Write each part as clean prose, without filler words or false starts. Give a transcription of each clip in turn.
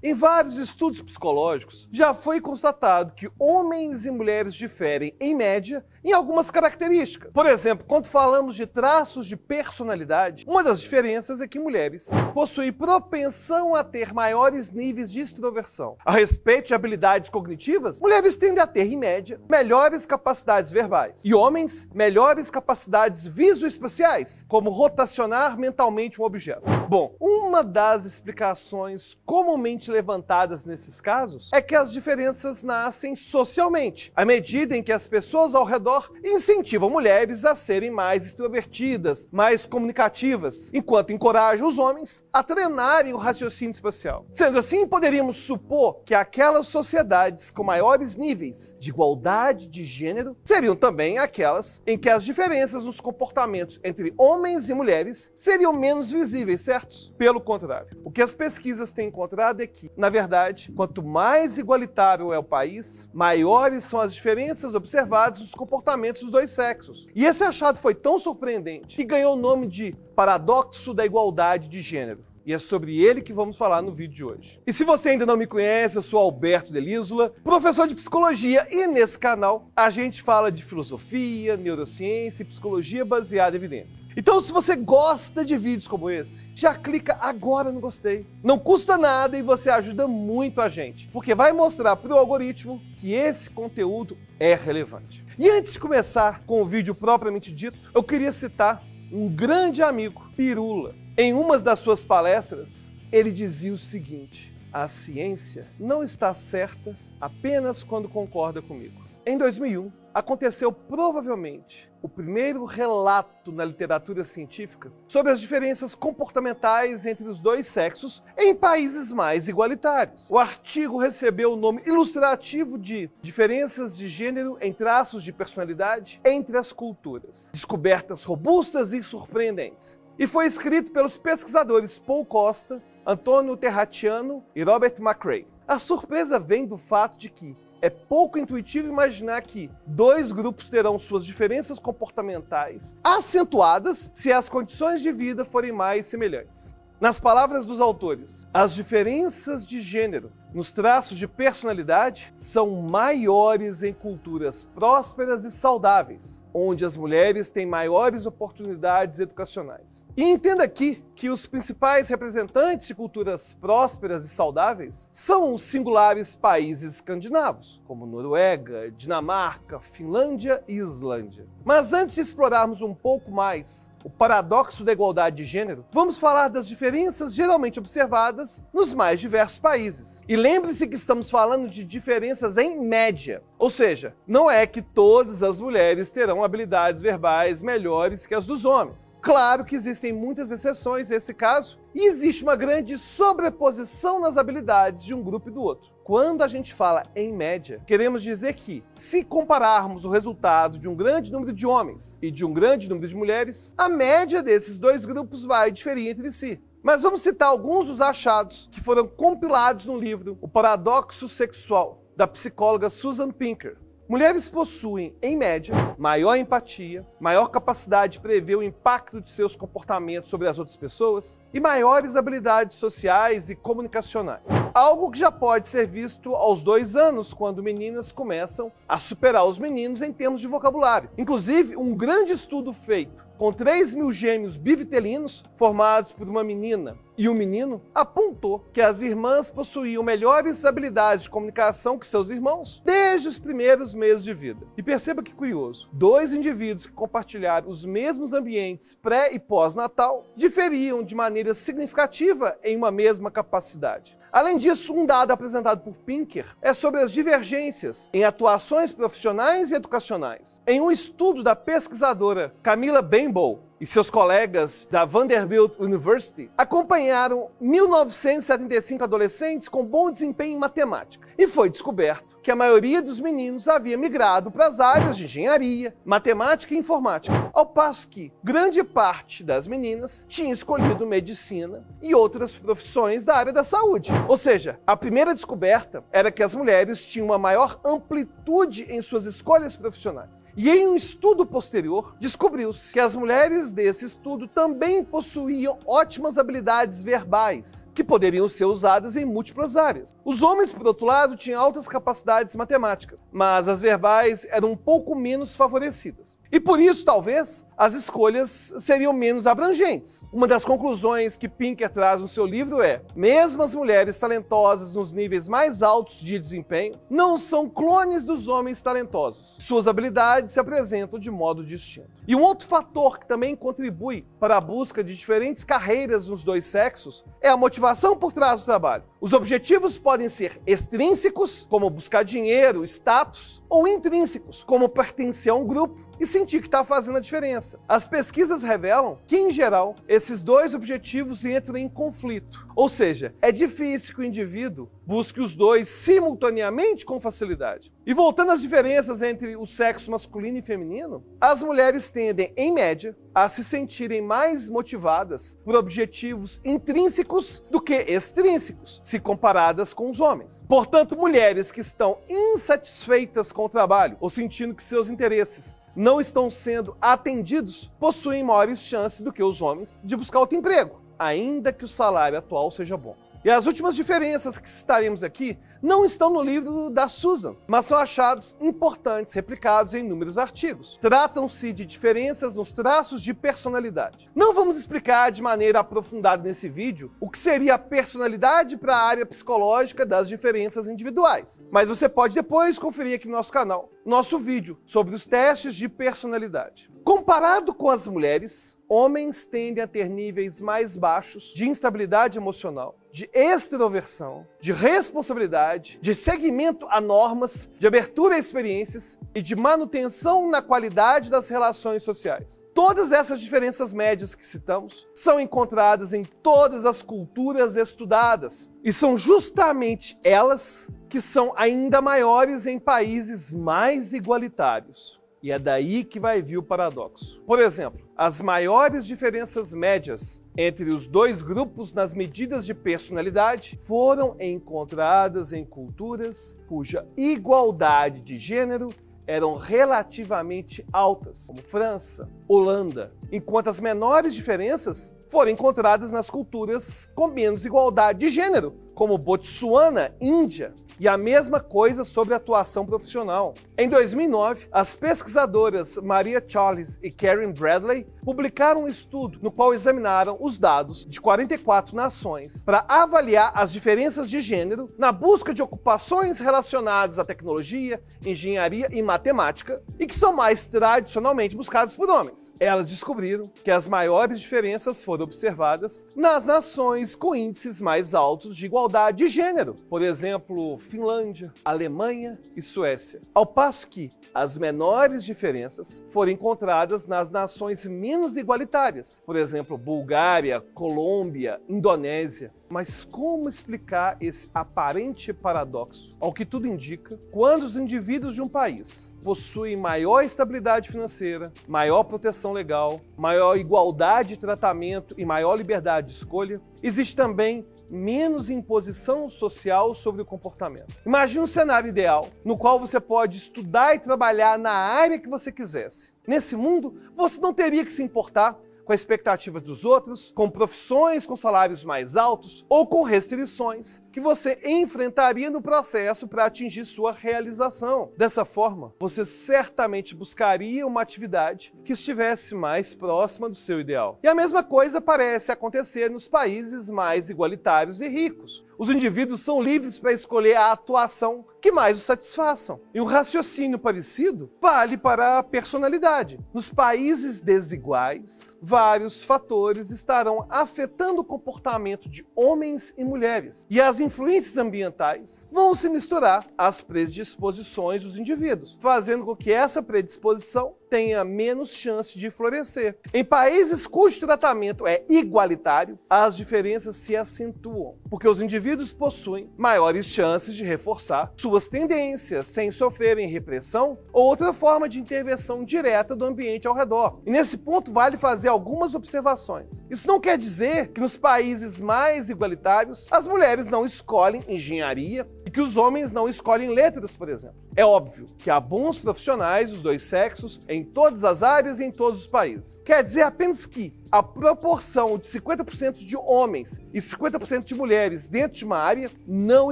Em vários estudos psicológicos, já foi constatado que homens e mulheres diferem, em média, em algumas características. Por exemplo, quando falamos de traços de personalidade, uma das diferenças é que mulheres possuem propensão a ter maiores níveis de extroversão. A respeito de habilidades cognitivas, mulheres tendem a ter, em média, melhores capacidades verbais. E homens, melhores capacidades visoespaciais, como rotacionar mentalmente um objeto. Bom, uma das explicações comumente levantadas nesses casos é que as diferenças nascem socialmente, à medida em que as pessoas ao redor incentivam mulheres a serem mais extrovertidas, mais comunicativas, enquanto encorajam os homens a treinarem o raciocínio espacial. Sendo assim, poderíamos supor que aquelas sociedades com maiores níveis de igualdade de gênero seriam também aquelas em que as diferenças nos comportamentos entre homens e mulheres seriam menos visíveis, certo? Pelo contrário, o que as pesquisas têm encontrado é que, na verdade, quanto mais igualitário é o país, maiores são as diferenças observadas nos comportamentos dos dois sexos. E esse achado foi tão surpreendente que ganhou o nome de paradoxo da igualdade de gênero. E é sobre ele que vamos falar no vídeo de hoje. E se você ainda não me conhece, eu sou Alberto Delísula, professor de psicologia, e nesse canal a gente fala de filosofia, neurociência e psicologia baseada em evidências. Então, se você gosta de vídeos como esse, já clica agora no gostei. Não custa nada e você ajuda muito a gente, porque vai mostrar para o algoritmo que esse conteúdo é relevante. E antes de começar com o vídeo propriamente dito, eu queria citar um grande amigo, Pirula. Em uma das suas palestras, ele dizia o seguinte: a ciência não está certa apenas quando concorda comigo. Em 2001, aconteceu provavelmente o primeiro relato na literatura científica sobre as diferenças comportamentais entre os dois sexos em países mais igualitários. O artigo recebeu o nome ilustrativo de Diferenças de Gênero em Traços de Personalidade entre as Culturas. Descobertas robustas e surpreendentes. E foi escrito pelos pesquisadores Paul Costa, Antônio Terracciano e Robert McCrae. A surpresa vem do fato de que é pouco intuitivo imaginar que dois grupos terão suas diferenças comportamentais acentuadas se as condições de vida forem mais semelhantes. Nas palavras dos autores, as diferenças de gênero nos traços de personalidade são maiores em culturas prósperas e saudáveis, onde as mulheres têm maiores oportunidades educacionais. E entenda aqui que os principais representantes de culturas prósperas e saudáveis são os singulares países escandinavos, como Noruega, Dinamarca, Finlândia e Islândia. Mas antes de explorarmos um pouco mais o paradoxo da igualdade de gênero, vamos falar das diferenças geralmente observadas nos mais diversos países. E lembre-se que estamos falando de diferenças em média, ou seja, não é que todas as mulheres terão habilidades verbais melhores que as dos homens. Claro que existem muitas exceções nesse caso, e existe uma grande sobreposição nas habilidades de um grupo e do outro. Quando a gente fala em média, queremos dizer que, se compararmos o resultado de um grande número de homens e de um grande número de mulheres, a média desses dois grupos vai diferir entre si. Mas vamos citar alguns dos achados que foram compilados no livro O Paradoxo Sexual, da psicóloga Susan Pinker. Mulheres possuem, em média, maior empatia, maior capacidade de prever o impacto de seus comportamentos sobre as outras pessoas e maiores habilidades sociais e comunicacionais. Algo que já pode ser visto aos 2 anos, quando meninas começam a superar os meninos em termos de vocabulário. Inclusive, um grande estudo feito com 3.000 gêmeos bivitelinos formados por uma menina e um menino, apontou que as irmãs possuíam melhores habilidades de comunicação que seus irmãos desde os primeiros meses de vida. E perceba que curioso, 2 indivíduos que compartilharam os mesmos ambientes pré e pós-natal diferiam de maneira significativa em uma mesma capacidade. Além disso, um dado apresentado por Pinker é sobre as divergências em atuações profissionais e educacionais. Em um estudo da pesquisadora Camila Benbow e seus colegas da Vanderbilt University, acompanharam 1.975 adolescentes com bom desempenho em matemática. E foi descoberto que a maioria dos meninos havia migrado para as áreas de engenharia, matemática e informática, ao passo que grande parte das meninas tinha escolhido medicina e outras profissões da área da saúde. Ou seja, a primeira descoberta era que as mulheres tinham uma maior amplitude em suas escolhas profissionais. E em um estudo posterior, descobriu-se que as mulheres mulheres desse estudo também possuíam ótimas habilidades verbais, que poderiam ser usadas em múltiplas áreas. Os homens, por outro lado, tinham altas capacidades matemáticas, mas as verbais eram um pouco menos favorecidas. E por isso, talvez, as escolhas seriam menos abrangentes. Uma das conclusões que Pinker traz no seu livro é: mesmo as mulheres talentosas nos níveis mais altos de desempenho não são clones dos homens talentosos. Suas habilidades se apresentam de modo distinto. E um outro fator que também contribui para a busca de diferentes carreiras nos dois sexos é a motivação por trás do trabalho. Os objetivos podem ser extrínsecos, como buscar dinheiro, status, ou intrínsecos, como pertencer a um grupo e sentir que está fazendo a diferença. As pesquisas revelam que, em geral, esses dois objetivos entram em conflito. Ou seja, é difícil que o indivíduo busque os dois simultaneamente com facilidade. E voltando às diferenças entre o sexo masculino e feminino, as mulheres tendem, em média, a se sentirem mais motivadas por objetivos intrínsecos do que extrínsecos, se comparadas com os homens. Portanto, mulheres que estão insatisfeitas com o trabalho ou sentindo que seus interesses não estão sendo atendidos, possuem maiores chances do que os homens de buscar outro emprego, ainda que o salário atual seja bom. E as últimas diferenças que citaremos aqui não estão no livro da Susan, mas são achados importantes replicados em inúmeros artigos. Tratam-se de diferenças nos traços de personalidade. Não vamos explicar de maneira aprofundada nesse vídeo o que seria a personalidade para a área psicológica das diferenças individuais, mas você pode depois conferir aqui no nosso canal, nosso vídeo sobre os testes de personalidade. Comparado com as mulheres, homens tendem a ter níveis mais baixos de instabilidade emocional, de extroversão, de responsabilidade, de seguimento a normas, de abertura a experiências e de manutenção na qualidade das relações sociais. Todas essas diferenças médias que citamos são encontradas em todas as culturas estudadas, e são justamente elas que são ainda maiores em países mais igualitários. E é daí que vai vir o paradoxo. Por exemplo, as maiores diferenças médias entre os dois grupos nas medidas de personalidade foram encontradas em culturas cuja igualdade de gênero eram relativamente altas, como França, Holanda, enquanto as menores diferenças foram encontradas nas culturas com menos igualdade de gênero, como Botsuana, Índia, e a mesma coisa sobre a atuação profissional. Em 2009, as pesquisadoras Maria Charles e Karen Bradley publicaram um estudo no qual examinaram os dados de 44 nações para avaliar as diferenças de gênero na busca de ocupações relacionadas à tecnologia, engenharia e matemática e que são mais tradicionalmente buscadas por homens. Elas descobriram que as maiores diferenças foram observadas nas nações com índices mais altos de igualdade de gênero, por exemplo, Finlândia, Alemanha e Suécia. Ao passo que as menores diferenças foram encontradas nas nações menos igualitárias, por exemplo, Bulgária, Colômbia, Indonésia. Mas como explicar esse aparente paradoxo? Ao que tudo indica, quando os indivíduos de um país possuem maior estabilidade financeira, maior proteção legal, maior igualdade de tratamento e maior liberdade de escolha, existe também menos imposição social sobre o comportamento. Imagine um cenário ideal no qual você pode estudar e trabalhar na área que você quisesse. Nesse mundo, você não teria que se importar com as expectativas dos outros, com profissões com salários mais altos ou com restrições que você enfrentaria no processo para atingir sua realização. Dessa forma, você certamente buscaria uma atividade que estivesse mais próxima do seu ideal. E a mesma coisa parece acontecer nos países mais igualitários e ricos. Os indivíduos são livres para escolher a atuação que mais os satisfaçam. E um raciocínio parecido vale para a personalidade. Nos países desiguais, vários fatores estarão afetando o comportamento de homens e mulheres. E as influências ambientais vão se misturar às predisposições dos indivíduos, fazendo com que essa predisposição tenha menos chance de florescer. Em países cujo tratamento é igualitário, as diferenças se acentuam, porque os indivíduos possuem maiores chances de reforçar suas tendências sem sofrerem repressão ou outra forma de intervenção direta do ambiente ao redor. E nesse ponto vale fazer algumas observações. Isso não quer dizer que nos países mais igualitários as mulheres não escolhem engenharia e que os homens não escolhem letras, por exemplo. É óbvio que há bons profissionais dos dois sexos em todas as áreas e em todos os países. Quer dizer apenas que a proporção de 50% de homens e 50% de mulheres dentro de uma área não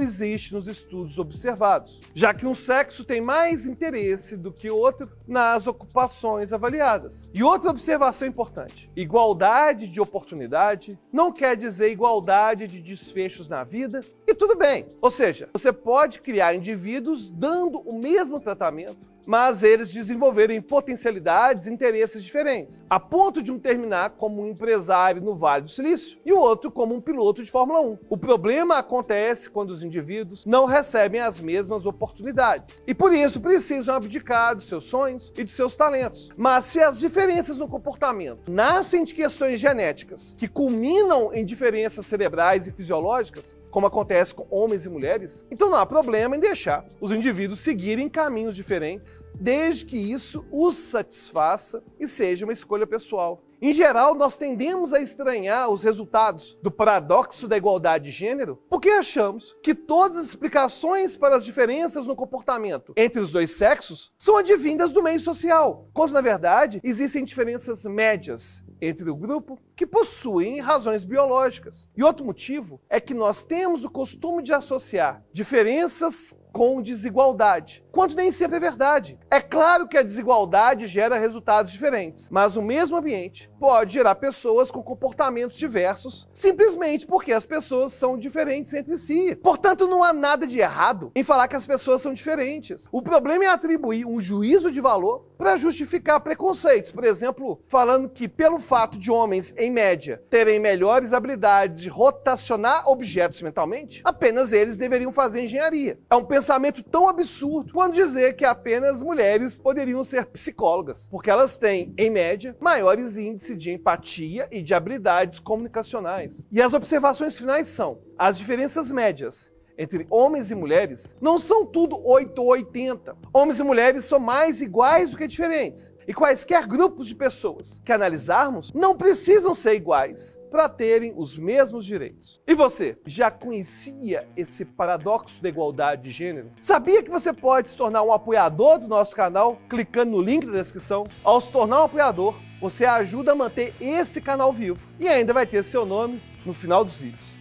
existe nos estudos observados, já que um sexo tem mais interesse do que o outro nas ocupações avaliadas. E outra observação importante: igualdade de oportunidade não quer dizer igualdade de desfechos na vida, e tudo bem. Ou seja, você pode criar indivíduos dando o mesmo tratamento, mas eles desenvolverem potencialidades e interesses diferentes, a ponto de um terminar como um empresário no Vale do Silício e o outro como um piloto de Fórmula 1. O problema acontece quando os indivíduos não recebem as mesmas oportunidades e por isso precisam abdicar dos seus sonhos e dos seus talentos. Mas se as diferenças no comportamento nascem de questões genéticas que culminam em diferenças cerebrais e fisiológicas, como acontece com homens e mulheres, então não há problema em deixar os indivíduos seguirem caminhos diferentes, desde que isso os satisfaça e seja uma escolha pessoal. Em geral, nós tendemos a estranhar os resultados do paradoxo da igualdade de gênero porque achamos que todas as explicações para as diferenças no comportamento entre os dois sexos são advindas do meio social, quando na verdade existem diferenças médias entre o grupo que possuem razões biológicas. E outro motivo é que nós temos o costume de associar diferenças com desigualdade, quando nem sempre é verdade. É claro que a desigualdade gera resultados diferentes, mas o mesmo ambiente pode gerar pessoas com comportamentos diversos, simplesmente porque as pessoas são diferentes entre si. Portanto, não há nada de errado em falar que as pessoas são diferentes. O problema é atribuir um juízo de valor para justificar preconceitos. Por exemplo, falando que pelo fato de homens, em média, terem melhores habilidades de rotacionar objetos mentalmente, apenas eles deveriam fazer engenharia. É um pensamento tão absurdo quanto dizer que apenas mulheres poderiam ser psicólogas, porque elas têm, em média, maiores índices de empatia e de habilidades comunicacionais. E as observações finais são: as diferenças médias entre homens e mulheres não são tudo 8 ou 80. Homens e mulheres são mais iguais do que diferentes. E quaisquer grupos de pessoas que analisarmos não precisam ser iguais para terem os mesmos direitos. E você, já conhecia esse paradoxo da igualdade de gênero? Sabia que você pode se tornar um apoiador do nosso canal clicando no link da descrição? Ao se tornar um apoiador, você ajuda a manter esse canal vivo e ainda vai ter seu nome no final dos vídeos.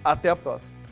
Até a próxima!